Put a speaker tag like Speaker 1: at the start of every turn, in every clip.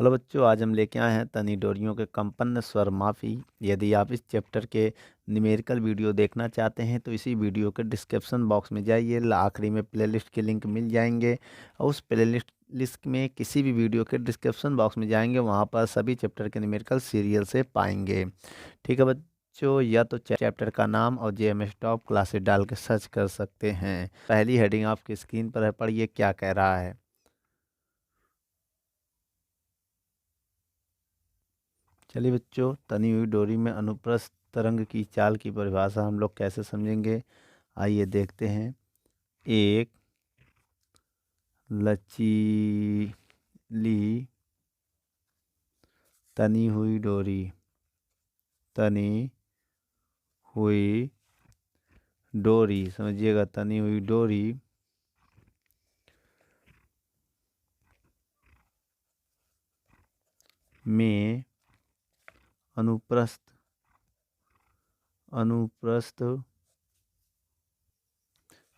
Speaker 1: Hello बच्चों, आज हम लेके आए हैं तनी डोरियों के कंपन स्वर माफ़ी। यदि आप इस चैप्टर के न्यूमेरिकल वीडियो देखना चाहते हैं तो इसी वीडियो के डिस्क्रिप्शन बॉक्स में जाइए, आखिरी में प्लेलिस्ट के लिंक मिल जाएंगे और उस प्लेलिस्ट में किसी भी वीडियो के डिस्क्रिप्शन बॉक्स में जाएंगे, वहाँ पर सभी चैप्टर के न्यूमेरिकल सीरियल से पाएंगे। ठीक है बच्चों, या तो चैप्टर का नाम और JMS टॉप क्लासेस डाल के सर्च कर सकते हैं। पहली हेडिंग आपकी स्क्रीन पर है, पढ़िए क्या कह रहा है। चलिए बच्चों, तनी हुई डोरी में अनुप्रस्थ तरंग की चाल की परिभाषा हम लोग कैसे समझेंगे, आइए देखते हैं। एक लचीली तनी हुई डोरी, तनी हुई डोरी, समझिएगा, तनी हुई डोरी में अनुप्रस्थ अनुप्रस्थ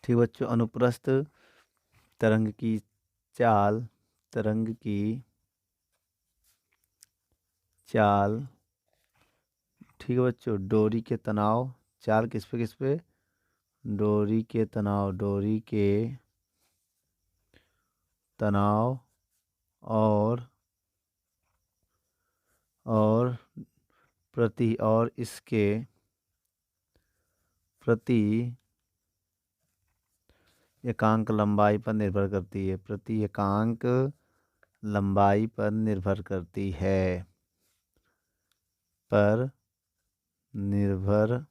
Speaker 1: ठीक बच्चों, अनुप्रस्थ तरंग की चाल, तरंग की चाल, ठीक है बच्चों, डोरी के तनाव, चाल किस पे, डोरी के तनाव, डोरी के तनाव और और प्रति और इसके प्रति एकांक लंबाई पर निर्भर करती है, प्रति एकांक लंबाई पर निर्भर करती है, पर निर्भर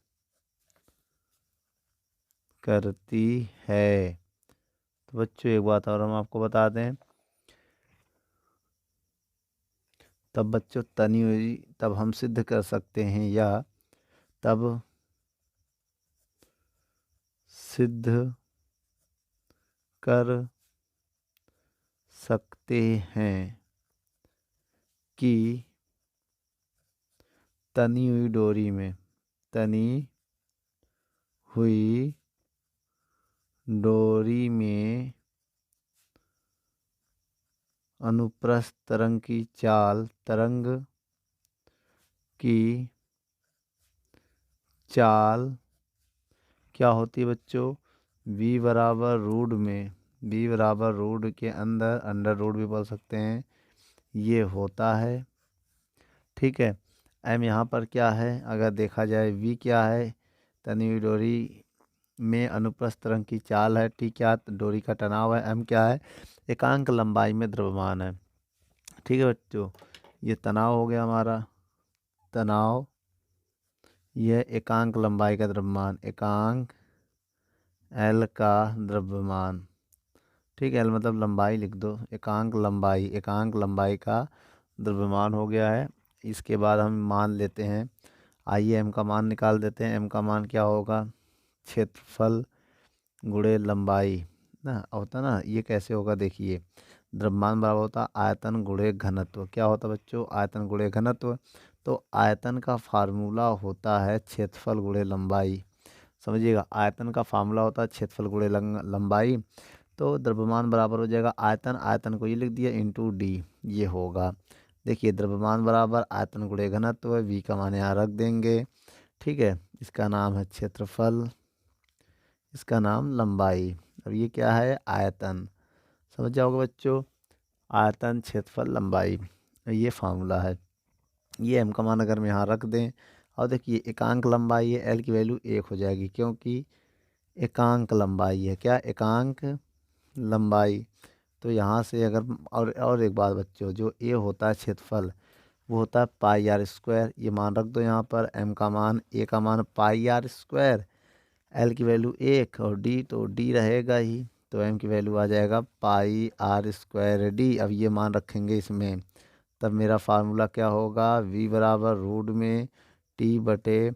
Speaker 1: करती है। तो बच्चों एक बात और हम आपको बता दें, तब बच्चों तनी हुई, तब हम सिद्ध कर सकते हैं या तब सिद्ध कर सकते हैं कि तनी हुई डोरी में, तनी हुई डोरी में अनुप्रस्थ तरंग की चाल, तरंग की चाल क्या होती है बच्चों, v बराबर रूट में, v बराबर रूट के अंदर, अंडर रूट भी बोल सकते हैं, ये होता है। ठीक है, m यहाँ पर क्या है, अगर देखा जाए v क्या है, तनी हुई डोरी में अनुप्रस्थ तरंग की चाल है, t क्या डोरी का तनाव है, m क्या है एकांक लंबाई में द्रव्यमान है। ठीक है बच्चों, ये तनाव हो गया हमारा, तनाव, यह एकांक लंबाई का द्रव्यमान, एकांक L का द्रव्यमान। ठीक है, L मतलब लंबाई लिख दो, एकांक लंबाई, एकांक लंबाई का द्रव्यमान हो गया है। इसके बाद हम मान लेते हैं, आइए m का मान निकाल देते हैं। m का मान क्या होगा, क्षेत्रफल गुणे लंबाई ना होता ना, ये कैसे होगा देखिए, द्रव्यमान बराबर होता आयतन गुणे घनत्व, क्या होता बच्चों, आयतन गुणे घनत्व। तो आयतन का फार्मूला होता है क्षेत्रफल गुणे लंबाई, समझिएगा, आयतन का फार्मूला होता है क्षेत्रफल गुणे लंबाई। तो द्रव्यमान बराबर हो जाएगा आयतन, आयतन को ये लिख दिया इंटू डी, ये होगा। देखिए द्रव्यमान बराबर आयतन गुणे घनत्व, v का मान यहाँ रख देंगे। ठीक है, इसका नाम है क्षेत्रफल, इसका नाम लंबाई, और ये क्या है आयतन, समझ जाओगे बच्चों, आयतन क्षेत्रफल लंबाई, ये फार्मूला है। ये m का मान अगर हम यहाँ रख दें, और देखिए एकांक लंबाई है, l की वैल्यू 1 हो जाएगी, क्योंकि एकांक लंबाई है, क्या एकांक लंबाई। तो यहाँ से अगर, और एक बात बच्चों, जो a होता है क्षेत्रफल, वो होता है पाई आर स्क्वायर, ये मान रख दो यहाँ पर, m का मान, a का मान पाई आर स्क्वायर, l की वैल्यू 1 और d तो d रहेगा ही, तो m की वैल्यू आ जाएगा पाई आर स्क्वायर डी। अब ये मान रखेंगे इसमें, तब मेरा फार्मूला क्या होगा, v बराबर रूट में t बटे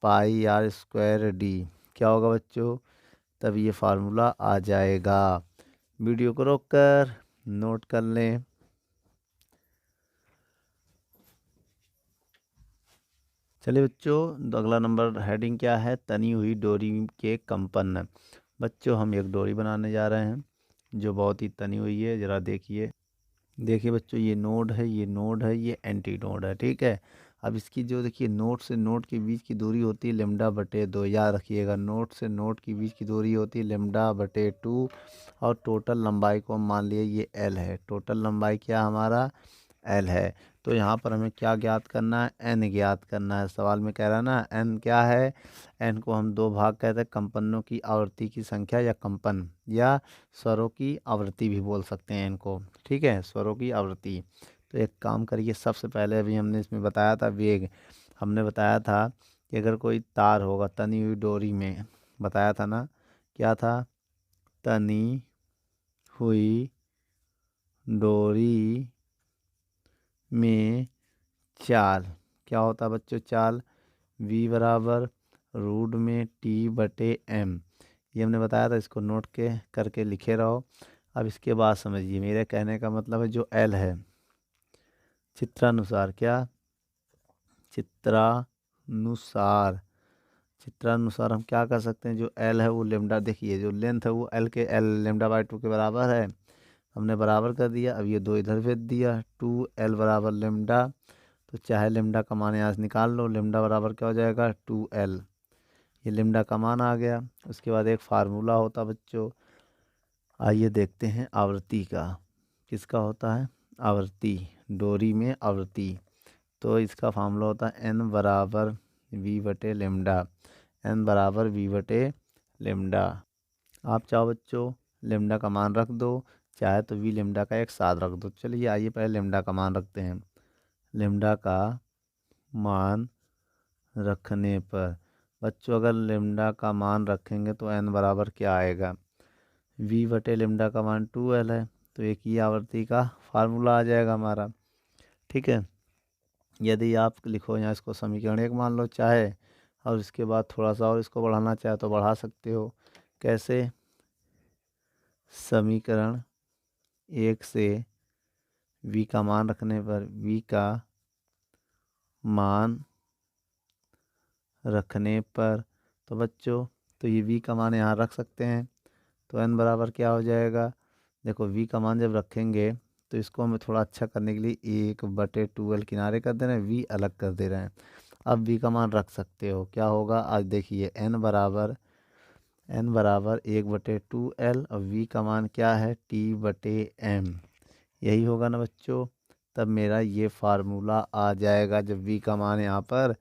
Speaker 1: पाई आर स्क्वायर डी, क्या होगा बच्चों, तब ये फार्मूला आ जाएगा। वीडियो को रोक कर नोट कर लें। चलिए बच्चों, तो अगला नंबर हेडिंग क्या है, तनी हुई डोरी के कंपन। बच्चों हम एक डोरी बनाने जा रहे हैं जो बहुत ही तनी हुई है, ज़रा देखिए। देखिए बच्चों, ये नोड है, ये नोड है, ये एंटी नोड है, ठीक है। अब इसकी जो देखिए नोड से नोड के बीच की दूरी होती है λ/2, याद रखिएगा, नोड से नोड के बीच की दूरी होती है λ/2। और टोटल लंबाई को हम मान लिए ये L है, टोटल लंबाई क्या हमारा L है। तो यहाँ पर हमें क्या ज्ञात करना है, N ज्ञात करना है। सवाल में कह रहा है ना N क्या है, N को हम दो भाग कहते हैं, कंपनों की आवृत्ति की संख्या या कंपन या स्वरों की आवृत्ति भी बोल सकते हैं इनको, ठीक है, स्वरों की आवृत्ति। तो एक काम करिए, सबसे पहले अभी हमने इसमें बताया था वेग, हमने बताया था कि अगर कोई तार होगा तनी हुई डोरी में, बताया था ना, क्या था, तनी हुई डोरी में चाल, क्या होता है बच्चों, चाल v बराबर रूट में T/m, ये हमने बताया था, इसको नोट के करके लिखे रहो। अब इसके बाद समझिए, मेरे कहने का मतलब है जो L है, चित्रानुसार, क्या, चित्रानुसार, चित्रानुसार हम क्या कर सकते हैं, जो L है वो लेमडा, देखिए जो लेंथ है वो L के L λ/2 के बराबर है, हमने बराबर कर दिया। अब ये दो इधर भेज दिया, 2L बराबर लेमडा, तो चाहे लेमडा का मान यहाँ से निकाल लो, लेमडा बराबर क्या हो जाएगा 2L, ये लेमडा का मान आ गया। उसके बाद एक फार्मूला होता बच्चों, आइए देखते हैं आवृत्ति का, किसका होता है, आवृत्ति, डोरी में आवृत्ति। तो इसका फार्मूला होता है N बराबर V/लेमडा, N बराबर V/लेमडा। आप चाहो बच्चों लेमडा का मान रख दो, चाहे तो V लेमडा का एक साथ रख दो। चलिए आइए पहले लेमडा का मान रखते हैं। लेमडा का मान रखने पर बच्चों, अगर लेमडा का मान रखेंगे तो N बराबर क्या आएगा, V/लेमडा का मान 2L है, तो एक ही आवृत्ति का फार्मूला आ जाएगा हमारा, ठीक है। यदि आप लिखो यहाँ इसको समीकरण 1 मान लो चाहे, और इसके बाद थोड़ा सा और इसको बढ़ाना चाहे तो बढ़ा सकते हो, कैसे, समीकरण 1 से V का मान रखने पर, V का मान रखने पर, तो बच्चों तो ये V का मान यहाँ रख सकते हैं, तो N बराबर क्या हो जाएगा, देखो V का मान जब रखेंगे तो इसको हमें थोड़ा अच्छा करने के लिए 1/2L किनारे कर दे रहे हैं, V अलग कर दे रहे हैं। अब V का मान रख सकते हो, क्या होगा, आज देखिए N बराबर 1/2L और V का मान क्या है T/m, यही होगा ना बच्चों। तब मेरा ये फार्मूला आ जाएगा, जब V का मान यहाँ पर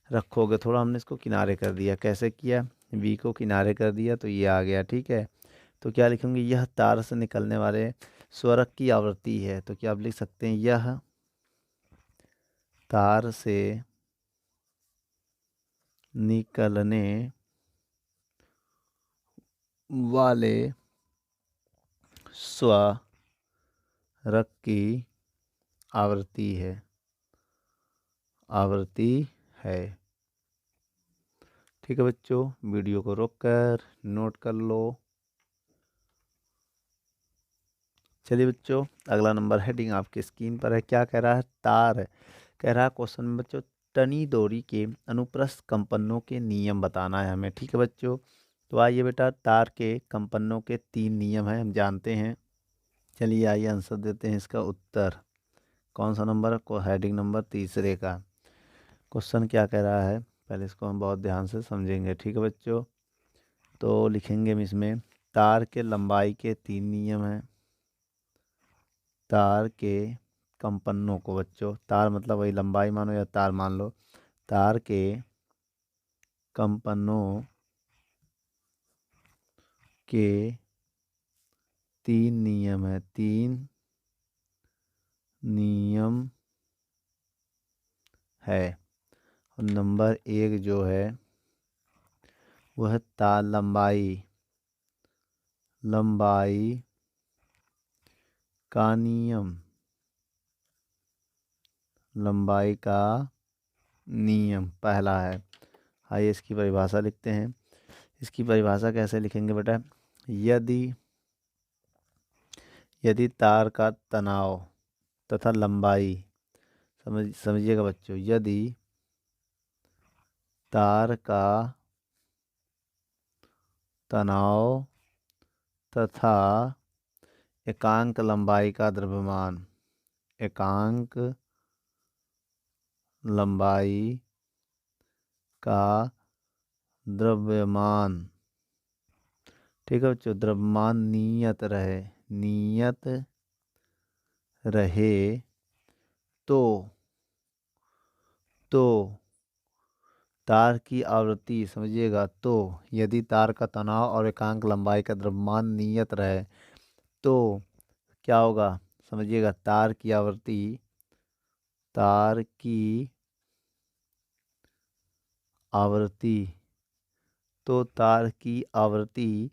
Speaker 1: रखोगे। थोड़ा हमने इसको किनारे कर दिया, कैसे किया, V को किनारे कर दिया तो ये आ गया, ठीक है। तो क्या लिखेंगे, यह तार से निकलने वाले स्वरक की आवृत्ति है, तो क्या आप लिख सकते हैं, यह तार से निकलने वाले स्वरक की आवृत्ति है, आवृत्ति है, ठीक है बच्चों। वीडियो को रोककर नोट कर लो। चलिए बच्चों, अगला नंबर हेडिंग आपकी स्क्रीन पर है, क्या कह रहा है, तार, कह रहा है क्वेश्चन में बच्चों, टनी डोरी के अनुप्रस्थ कंपनों के नियम बताना है हमें, ठीक है बच्चों। तो आइए बेटा, तार के कंपनों के 3 नियम हैं, हम जानते हैं। चलिए आइए आंसर देते हैं इसका उत्तर। कौन सा नंबर को, हेडिंग नंबर तीसरे का। क्वेश्चन क्या कह रहा है, पहले इसको हम बहुत ध्यान से समझेंगे, ठीक है बच्चों। तो लिखेंगे हम इसमें, तार के लंबाई के 3 नियम हैं। तार के कंपनों को बच्चों, तार मतलब वही लंबाई मानो या तार मान लो, तार के कंपनों के 3 नियम है, 3 नियम है। और नंबर 1 जो है वह तार लंबाई, लंबाई का नियम, लंबाई का नियम पहला है। आइए इसकी परिभाषा लिखते हैं। इसकी परिभाषा कैसे लिखेंगे बेटा, यदि यदि तार का तनाव तथा लंबाई, समझिएगा बच्चों, यदि तार का तनाव तथा एकांक लंबाई का द्रव्यमान, एकांक लंबाई का द्रव्यमान, ठीक है बच्चों, द्रव्यमान नियत रहे तो तार की आवृत्ति, समझिएगा, तो यदि तार का तनाव और एकांक लंबाई का द्रव्यमान नियत रहे तो क्या होगा, समझिएगा, तार की आवृत्ति तो तार की आवृत्ति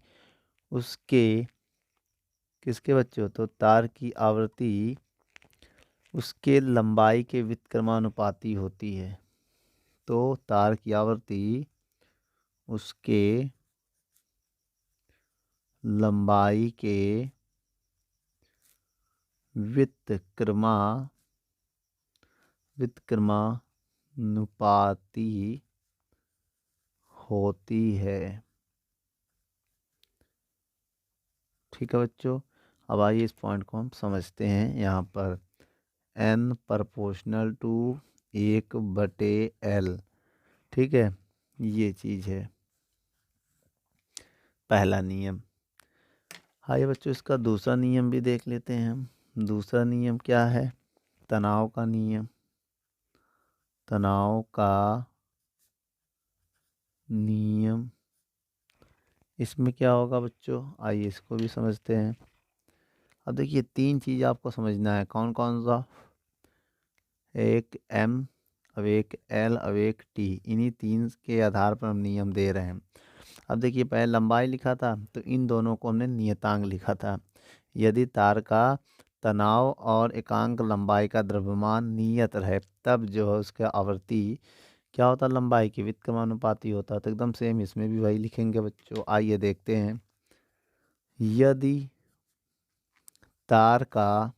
Speaker 1: उसके, किसके बच्चों, तो तार की आवृत्ति उसके लंबाई के व्युत्क्रमानुपाती होती है। तो तार की आवृत्ति उसके लंबाई के व्युत्क्रमानुपाती होती है। ठीक है बच्चों, अब आइए इस पॉइंट को हम समझते हैं। यहाँ पर n प्रोपोर्शनल टू 1/L, ठीक है, ये चीज़ है पहला नियम। आइए बच्चों इसका दूसरा नियम भी देख लेते हैं हम। दूसरा नियम क्या है, तनाव का नियम। तनाव का नियम, इसमें क्या होगा बच्चों, आइए इसको भी समझते हैं। अब देखिए तीन चीज़ आपको समझना है, कौन कौन सा, एक m, अब एक l, अब एक t, इन्हीं तीन के आधार पर हम नियम दे रहे हैं। अब देखिए पहले लंबाई लिखा था तो इन दोनों को हमने नियतांक लिखा था। यदि तार का तनाव और एकांक लंबाई का द्रव्यमान नियत रहे तब जो है उसका आवर्ती क्या होता है, लंबाई के व्युत्क्रमानुपाती होता है। तो एकदम सेम इसमें भी वही लिखेंगे बच्चों। आइए देखते हैं, यदि तार का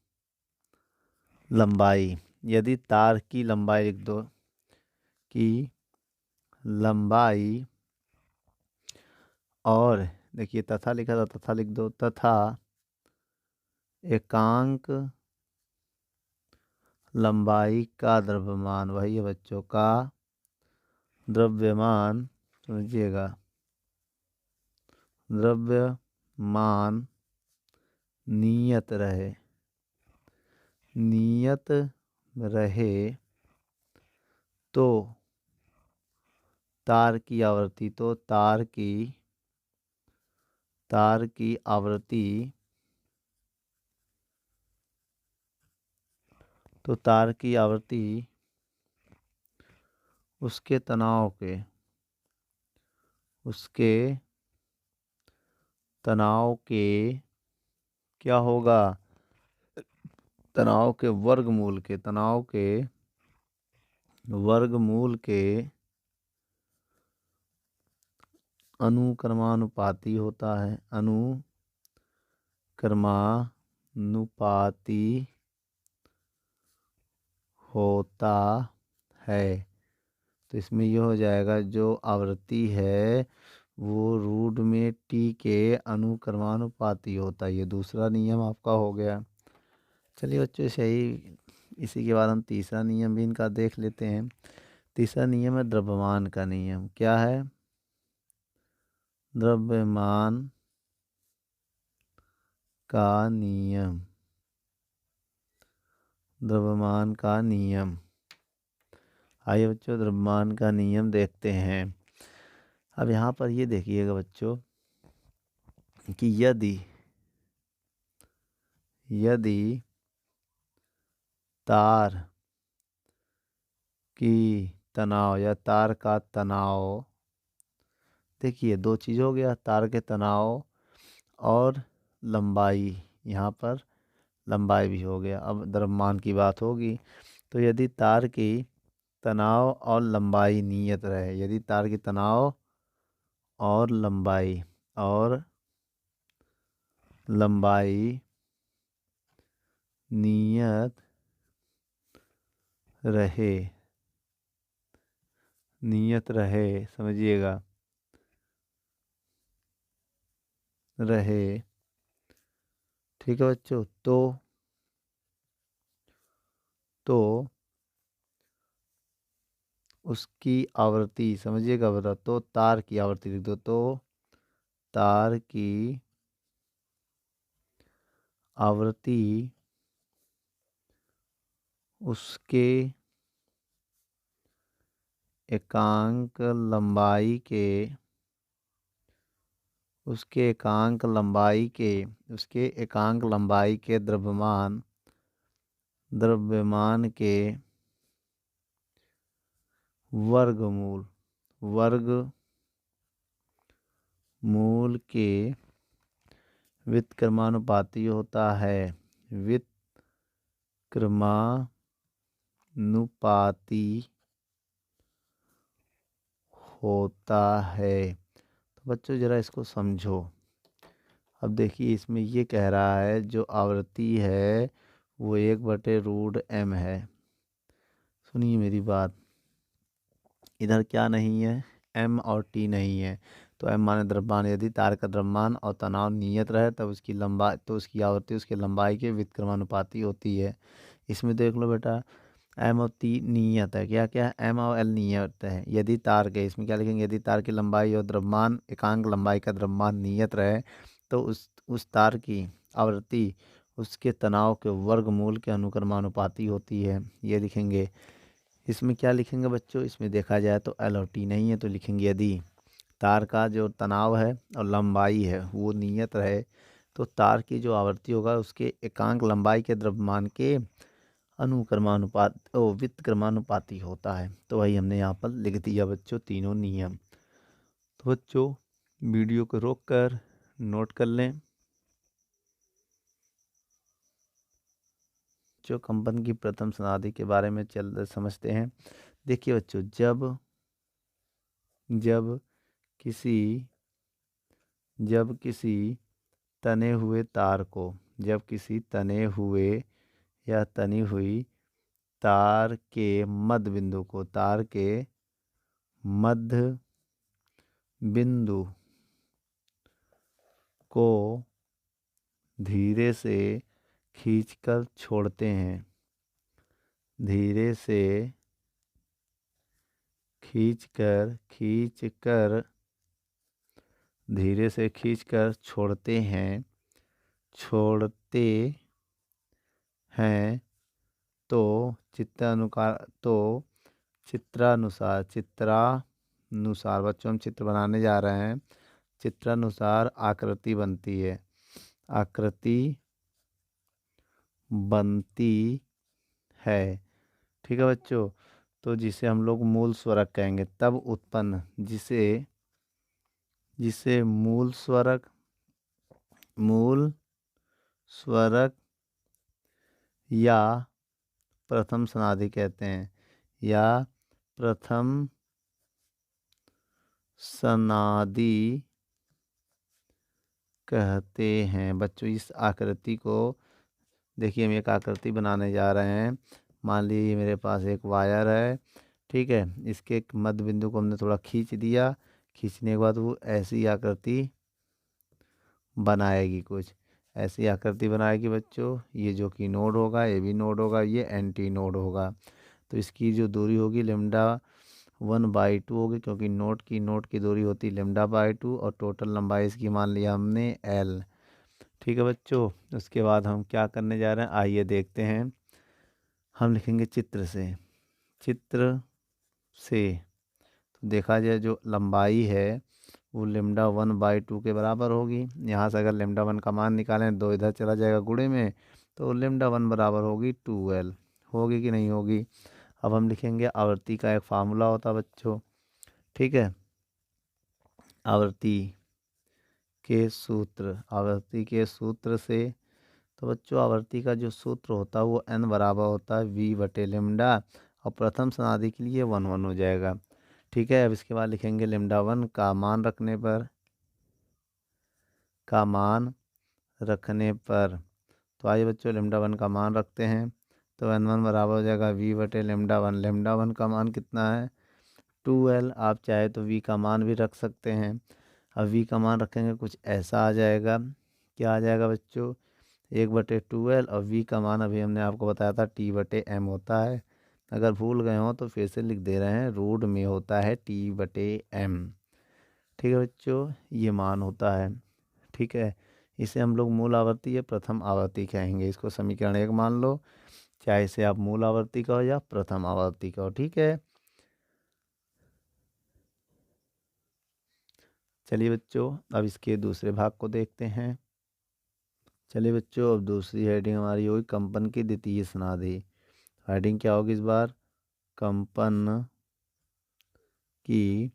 Speaker 1: लंबाई, यदि तार की लंबाई लिख दो, की लंबाई, और देखिए तथा लिखा था, तथा लिख दो, तथा एकांक लंबाई का द्रव्यमान, वही है बच्चों, का द्रव्यमान, समझिएगा, द्रव्यमान नियत रहे तो तार की आवृत्ति, तो तार की आवृत्ति, तो तार की आवृत्ति उसके तनाव के क्या होगा, वर्गमूल के अनुक्रमानुपाती होता है, अनुक्रमानुपाती होता है। तो इसमें ये हो जाएगा, जो आवृत्ति है वो रूट में t के अनुक्रमानुपाती होता है। ये दूसरा नियम आपका हो गया। चलिए बच्चों सही, इसी के बाद हम तीसरा नियम भी इनका देख लेते हैं। तीसरा नियम है द्रव्यमान का नियम। क्या है, द्रव्यमान का नियम, द्रव्यमान का नियम। आइए बच्चों द्रव्यमान का नियम देखते हैं। अब यहाँ पर ये देखिएगा बच्चों कि यदि तार की तनाव या तार का तनाव, देखिए दो चीज़ हो गया, तार के तनाव और लंबाई, यहाँ पर लंबाई भी हो गया। अब द्रव्यमान की बात होगी, तो यदि तार की तनाव और लंबाई नियत रहे, यदि तार की तनाव और लंबाई नियत रहे, समझिएगा, रहे, ठीक है बच्चों, तो तो उसकी आवृत्ति समझिएगा, बता। तो तार की आवृत्ति लिख दो। तो तार की आवृत्ति उसके एकांक लंबाई के उसके एकांक लंबाई के द्रव्यमान के वर्गमूल के व्युत्क्रमानुपाती होता है। व्युत्क्रमानुपाती होता है। तो बच्चों ज़रा इसको समझो। अब देखिए इसमें ये कह रहा है जो आवृत्ति है वो 1/√m है। सुनिए मेरी बात, इधर क्या नहीं है, m और t नहीं है। तो m माने द्रव्यमान। यदि तार का द्रव्यमान और तनाव नियत रहे तब उसकी लंबाई उसकी आवृत्ति उसके लंबाई के व्युत्क्रमानुपाती होती है। इसमें देख लो बेटा, m और t नियत है। क्या क्या है? m और l नियत है। यदि तार के, इसमें क्या लिखेंगे, यदि तार की लंबाई और द्रव्यमान एकांक लंबाई का द्रव्यमान नियत रहे तो उस तार की आवृत्ति उसके तनाव के वर्गमूल के अनुक्रमानुपाती होती है। ये लिखेंगे। इसमें क्या लिखेंगे बच्चों, इसमें देखा जाए तो एल और टी नहीं है तो लिखेंगे यदि तार का जो तनाव है और लंबाई है वो नियत रहे तो तार की जो आवृत्ति होगा उसके एकांक लंबाई के द्रव्यमान के व्युत्क्रमानुपाती होता है। तो वही हमने यहाँ पर लिख दिया बच्चों तीनों नियम। तो बच्चों वीडियो को रोक कर नोट कर लें। जो कंपन की प्रथम समाधि के बारे में समझते हैं। देखिए बच्चों, जब किसी तने हुए तार को जब किसी तने हुए या तनी हुई तार के मध्य बिंदु को धीरे से खींचकर छोड़ते हैं। धीरे से खींचकर छोड़ते हैं तो चित्रानुसार बच्चों हम चित्र बनाने जा रहे हैं। चित्रानुसार आकृति बनती है। ठीक है बच्चों। तो जिसे हम लोग मूल स्वरक कहेंगे तब उत्पन्न, जिसे मूल स्वरक या प्रथम सनादि कहते हैं या प्रथम सनादि कहते हैं। बच्चों इस आकृति को देखिए, हम एक आकृति बनाने जा रहे हैं। मान लीजिए मेरे पास एक वायर है, ठीक है। इसके मध्य बिंदु को हमने थोड़ा खींच दिया। खींचने के बाद वो ऐसी आकृति बनाएगी, कुछ ऐसी आकृति बनाएगी बच्चों। ये जो कि नोड होगा, ये भी नोड होगा, ये एंटी नोड होगा। तो इसकी जो दूरी होगी λ1/2 होगी, क्योंकि नोड की दूरी होती है λ/2 और टोटल लंबाई इसकी मान लिया हमने l। ठीक है बच्चों। उसके बाद हम क्या करने जा रहे हैं, आइए देखते हैं। हम लिखेंगे चित्र से। तो देखा जाए जो लंबाई है वो λ1/2 के बराबर होगी। यहाँ से अगर λ1 का मान निकालें, 2 इधर चला जाएगा गुणे में, तो λ1 बराबर होगी 2l। होगी कि नहीं होगी। अब हम लिखेंगे आवृत्ति का एक फार्मूला होता बच्चों, ठीक है। आवृत्ति के सूत्र से, तो बच्चों आवर्ती का जो सूत्र होता है वो n बराबर होता है v/λ, और प्रथम सनादि के लिए 1 हो जाएगा। ठीक है। अब इसके बाद लिखेंगे λ1 का मान रखने पर तो आइए बच्चों λ1 का मान रखते हैं। तो n1 बराबर हो जाएगा v/λ1। λ1 का मान कितना है, 2l। आप चाहे तो v का मान भी रख सकते हैं। अब v का मान रखेंगे कुछ ऐसा आ जाएगा। क्या आ जाएगा बच्चों, 1/2L और v का मान अभी हमने आपको बताया था T/m होता है। अगर भूल गए हो तो फिर से लिख दे रहे हैं, रूट में होता है T/m। ठीक है बच्चों, ये मान होता है। ठीक है, इसे हम लोग मूल आवर्ती या प्रथम आवर्ती कहेंगे। इसको समीकरण 1 मान लो, चाहे इसे आप मूल आवर्ती कहो या प्रथम आवर्ती कहो। ठीक है, चलिए बच्चों अब इसके दूसरे भाग को देखते हैं। चलिए बच्चों, अब दूसरी हेडिंग हमारी होगी कंपन की द्वितीय समाधि। हेडिंग क्या होगी इस बार? कंपन की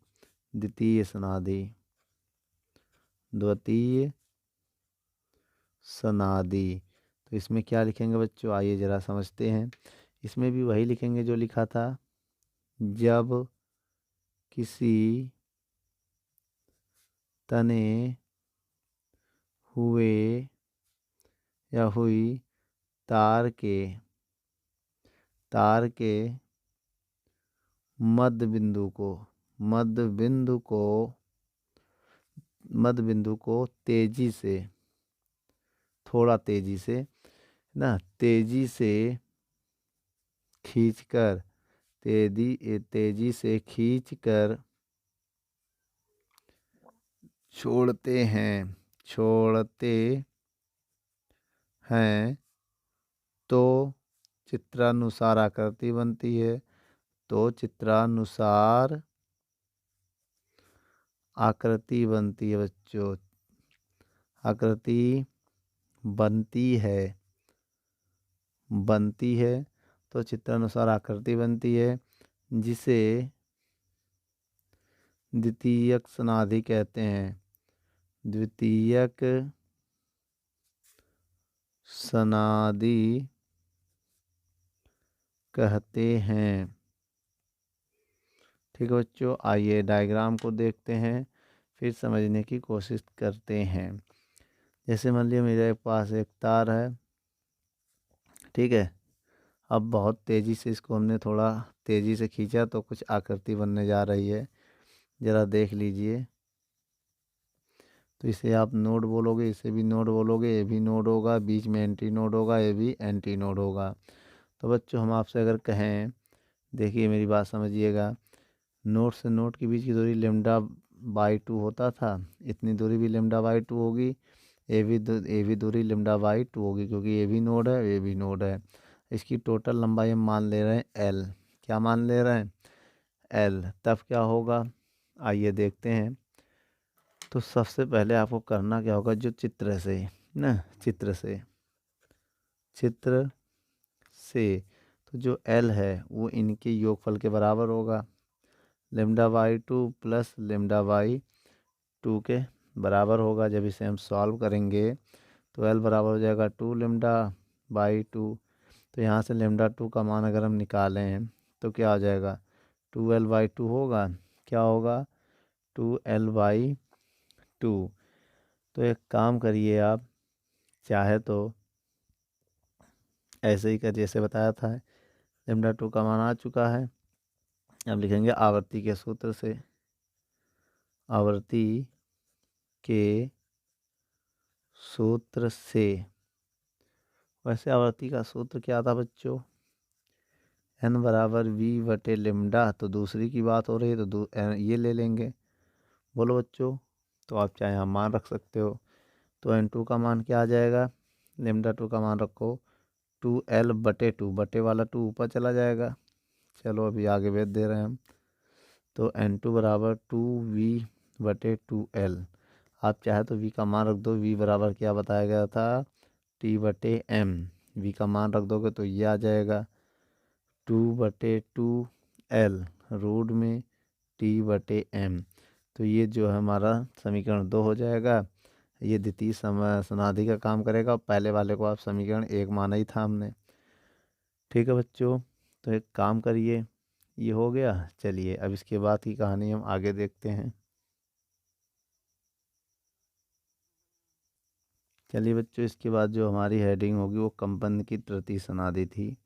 Speaker 1: द्वितीय समाधि। द्वितीय समाधि, तो इसमें क्या लिखेंगे बच्चों? आइए ज़रा समझते हैं। इसमें भी वही लिखेंगे जो लिखा था, जब किसी तने हुए या हुई तार के मध्य बिंदु को तेजी से, थोड़ा तेजी से ना, तेजी से खींचकर, तेजी से खींचकर छोड़ते हैं तो चित्रानुसार आकृति बनती है। तो चित्रानुसार आकृति बनती है बच्चों, आकृति बनती है। तो चित्रानुसार आकृति बनती है, जिसे द्वितीयक समाधि कहते हैं। द्वितीयक समाधि कहते हैं। ठीक है बच्चों, आइए डायग्राम को देखते हैं, फिर समझने की कोशिश करते हैं। जैसे मान लिया मेरे पास एक तार है, ठीक है। अब बहुत तेज़ी से इसको हमने थोड़ा तेज़ी से खींचा तो कुछ आकृति बनने जा रही है, ज़रा देख लीजिए। तो इसे आप नोड बोलोगे, इसे भी नोड बोलोगे, ये भी नोड होगा, बीच में एंटी नोड होगा, ये भी एंटी नोड होगा। तो बच्चों हम आपसे अगर कहें, देखिए मेरी बात समझिएगा, नोड से नोड के बीच की दूरी λ/2 होता था, इतनी दूरी भी λ/2 होगी। ये भी दूरी λ/2 होगी, क्योंकि ये भी नोड है, ये भी नोड है। इसकी टोटल लंबाई हम मान ले रहे हैं L। क्या मान ले रहे हैं? L। तब क्या होगा, आइए देखते हैं। तो सबसे पहले आपको करना क्या होगा, जो चित्र से तो जो L है वो इनके योगफल के बराबर होगा। λ/2 प्लस λ/2 के बराबर होगा। जब इसे हम सॉल्व करेंगे तो L बराबर हो जाएगा 2λ/2। तो यहाँ से λ2 का मान अगर हम निकालें तो क्या आ जाएगा? 2L/2 होगा। क्या होगा? 2L/2। तो एक काम करिए आप, चाहे तो ऐसे ही कर जैसे बताया था। λ2 का मान आ चुका है। अब लिखेंगे आवर्ती के सूत्र से। आवर्ती के सूत्र से, वैसे आवर्ती का सूत्र क्या था बच्चों? n बराबर v/λ। तो दूसरी की बात हो रही है तो ये ले लेंगे। बोलो बच्चों, तो आप चाहे यहाँ मान रख सकते हो। तो n2 का मान क्या आ जाएगा? λ2 का मान रखो 2L/2, बटे वाला 2 ऊपर चला जाएगा। चलो अभी आगे भेज दे रहे हैं हम। तो n2 बराबर 2v/2L। आप चाहे तो v का मान रख दो। v बराबर क्या बताया गया था? T/m। v का मान रख दोगे तो ये आ जाएगा 2/2L रूट में T/m। तो ये जो है हमारा समीकरण 2 हो जाएगा। ये द्वितीय समाधि का काम करेगा। पहले वाले को आप समीकरण 1 माना ही था हमने। ठीक है बच्चों, तो एक काम करिए, ये हो गया। चलिए अब इसके बाद की कहानी हम आगे देखते हैं। चलिए बच्चों, इसके बाद जो हमारी हेडिंग होगी वो कंपन की तृतीय समाधि थी।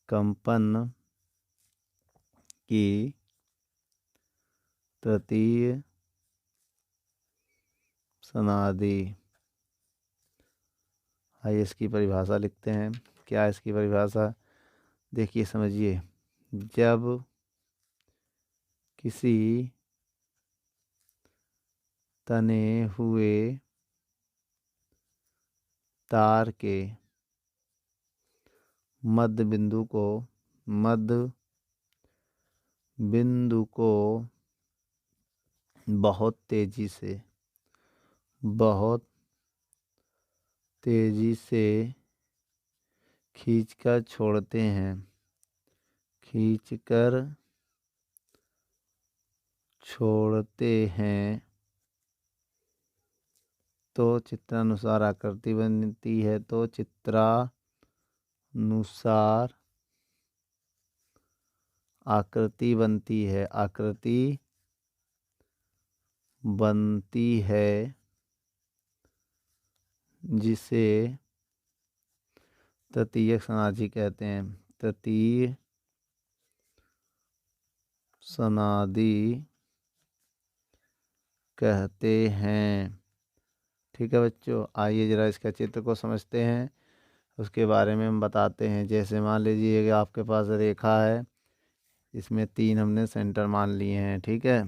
Speaker 1: कंपन की तृतीय समाधि। आइए इसकी परिभाषा लिखते हैं। क्या है इसकी परिभाषा? देखिए समझिए, जब किसी तने हुए तार के मध्य बिंदु को बहुत तेजी से खींचकर छोड़ते हैं तो चित्रानुसार आकृति बनती है। तो चित्रानुसार आकृति बनती है जिसे तृतीयक सनादि कहते हैं। तृतीय सनादि कहते हैं। ठीक है बच्चों, आइए ज़रा इसका चित्र को समझते हैं, उसके बारे में हम बताते हैं। जैसे मान लीजिए कि आपके पास रेखा है, इसमें 3 हमने सेंटर मान लिए हैं। ठीक है,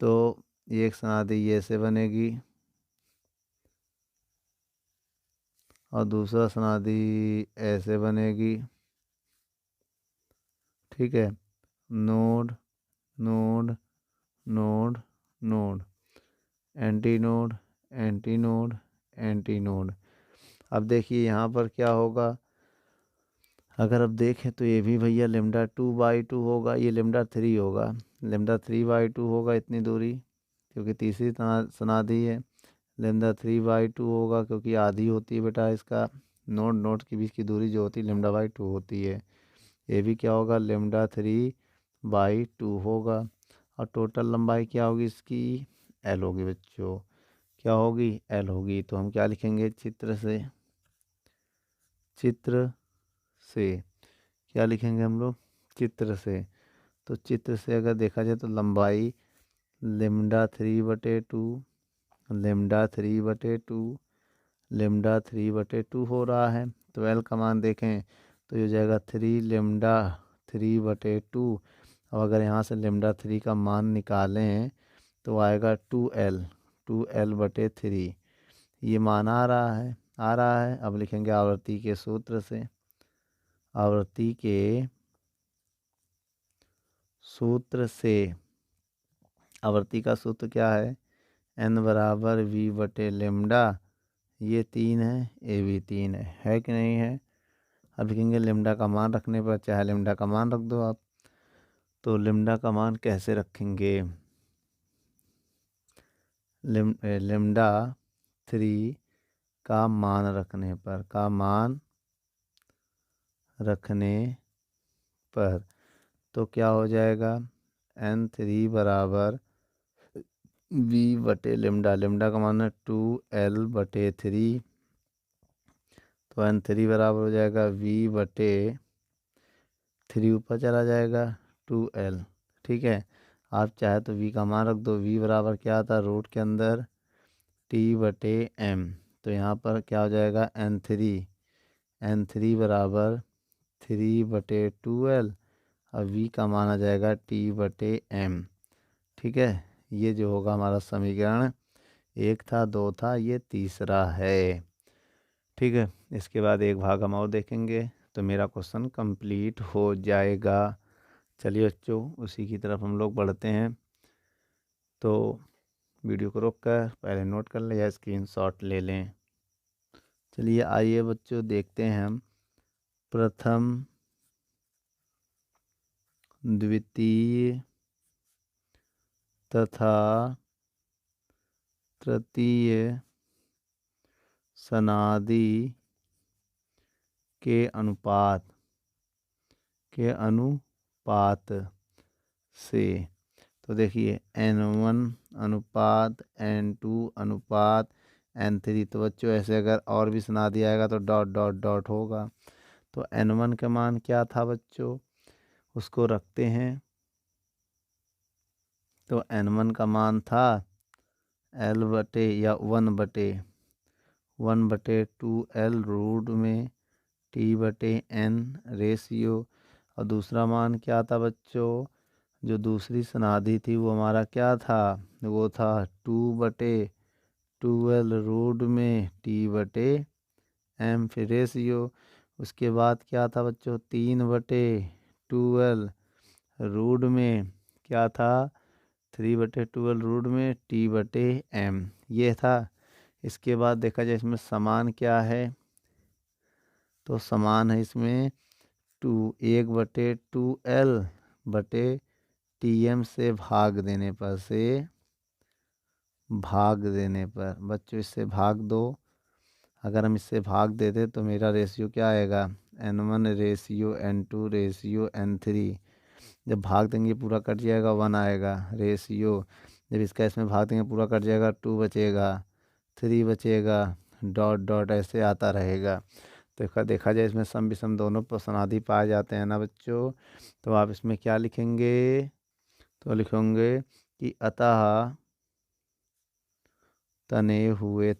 Speaker 1: तो एक सनादि ये ऐसे बनेगी और दूसरा सनादि ऐसे बनेगी। ठीक है, node node node node, anti node anti node anti node. अब देखिए यहाँ पर क्या होगा, अगर अब देखें तो ये भी भैया λ2/2 होगा, ये λ3 होगा, λ3/2 होगा इतनी दूरी, क्योंकि तीसरी सनादि है। λ3/2 होगा क्योंकि आधी होती है बेटा इसका, नोड के बीच की दूरी जो होती है λ/2 होती है। ये भी क्या होगा, λ3/2 होगा। और टोटल लंबाई क्या होगी इसकी, L होगी बच्चों। क्या होगी, L होगी। तो हम क्या लिखेंगे, चित्र से क्या लिखेंगे हम लोग, चित्र से। तो चित्र से अगर देखा जाए तो लंबाई λ3/2 λ3/2 हो रहा है। तो L का मान देखें तो ये हो जाएगा 3 λ3/2। अब अगर यहाँ से λ3 का मान निकालें तो आएगा 2L/3। ये मान आ रहा है। अब लिखेंगे आवृत्ति के सूत्र से। आवृत्ति का सूत्र क्या है, N = V/λ। ये 3 है, ये भी 3 है कि नहीं है। अब लिखेंगे λ का मान रखने पर, चाहे λ का मान रख दो आप, तो λ का मान कैसे रखेंगे, λ3 का मान रखने पर तो क्या हो जाएगा, N3 = V/λ। का मान है 2L/3। तो N3 बराबर हो जाएगा V/3, ऊपर चला जाएगा 2L। ठीक है, आप चाहे तो V का मान रख दो। V बराबर क्या था, रूट के अंदर T/M। तो यहाँ पर क्या हो जाएगा, N3 = 3/2L और V का मान आ जाएगा T/M। ठीक है, ये जो होगा हमारा समीकरण 1 था, 2 था, ये तीसरा है। ठीक है, इसके बाद एक भाग हम और देखेंगे तो मेरा क्वेश्चन कंप्लीट हो जाएगा। चलिए बच्चों, उसी की तरफ हम लोग बढ़ते हैं। तो वीडियो को रोककर पहले नोट कर लें या स्क्रीनशॉट ले लें। चलिए आइए बच्चों, देखते हैं हम प्रथम, द्वितीय तथा तृतीय सनादि के अनुपात से। तो देखिए N1 अनुपात N2 अनुपात N3। तो बच्चों ऐसे अगर और भी सनादि आएगा तो डॉट डॉट डॉट होगा। तो N1 का मान क्या था बच्चों, उसको रखते हैं। तो N1 का मान था L/1/1 1/2L रूट में T/N रेशियो। और दूसरा मान क्या था बच्चों, जो दूसरी समाधि थी वो हमारा क्या था, वो था 2/2L रूट में T/M फिर रेशियो। उसके बाद क्या था बच्चों, 3/2L रूट में क्या था, 3/2L रूट में T/M ये था। इसके बाद देखा जाए इसमें समान क्या है, तो समान है इसमें 1/2L बटे TM से भाग देने पर बच्चों इससे भाग दो। अगर हम इससे भाग देते तो मेरा रेशियो क्या आएगा, N1 ratio N2 ratio N3। जब भाग देंगे पूरा कट जाएगा 1 आएगा रेशियो, जब इसका इसमें भाग देंगे पूरा कट जाएगा 2 बचेगा, 3 बचेगा, डॉट डॉट ऐसे आता रहेगा। तो देखा जाए इसमें सम विषम दोनों समाधि पाए जाते हैं ना बच्चों। तो आप इसमें क्या लिखेंगे, तो लिखेंगे कि अतः तने हुए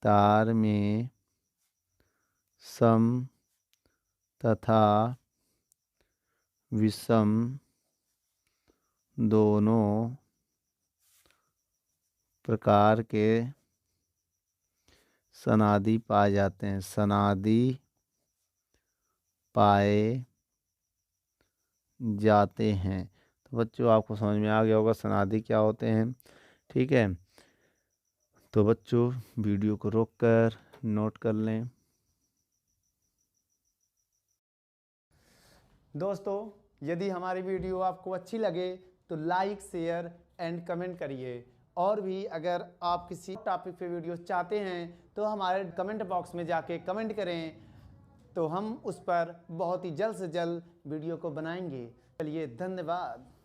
Speaker 1: तार में सम तथा विषम दोनों प्रकार के सनादि पाए जाते हैं, सनादि पाए जाते हैं। तो बच्चों आपको समझ में आ गया होगा सनादि क्या होते हैं, ठीक है। तो बच्चों वीडियो को रोककर नोट कर लें।
Speaker 2: दोस्तों यदि हमारी वीडियो आपको अच्छी लगे तो लाइक शेयर एंड कमेंट करिए। और भी अगर आप किसी टॉपिक पे वीडियो चाहते हैं तो हमारे कमेंट बॉक्स में जाके कमेंट करें, तो हम उस पर बहुत ही जल्द से जल्द वीडियो को बनाएंगे। चलिए धन्यवाद।